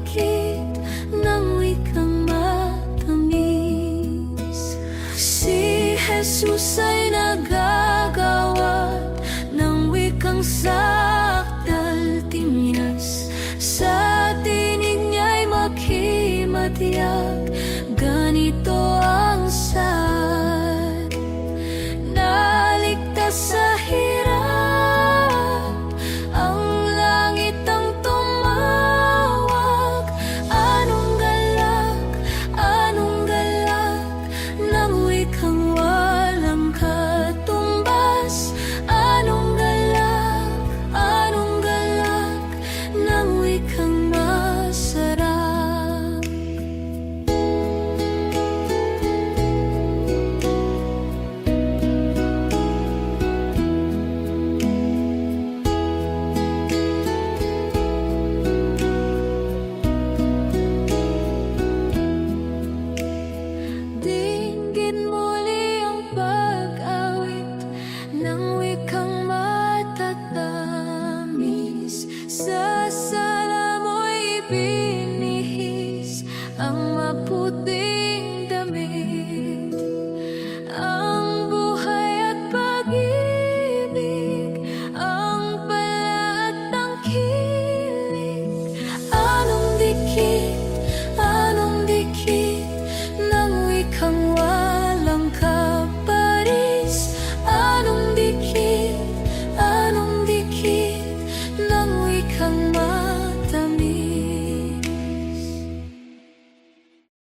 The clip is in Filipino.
dikit ng wikang matamis. Si Jesus ay nagagawa ng wikang sakdal timyas. Sa tinig niya'y makimatiyag, ganito ang sad. Naligtas sa hirap, ang langit ang tumawag. Anong galak ng wikang walang katumbas. Anong galak ng wikang masarap. Dinggin muli ang pag-awit ng wikang matatamis. Sa sala mo'y ibinihis ang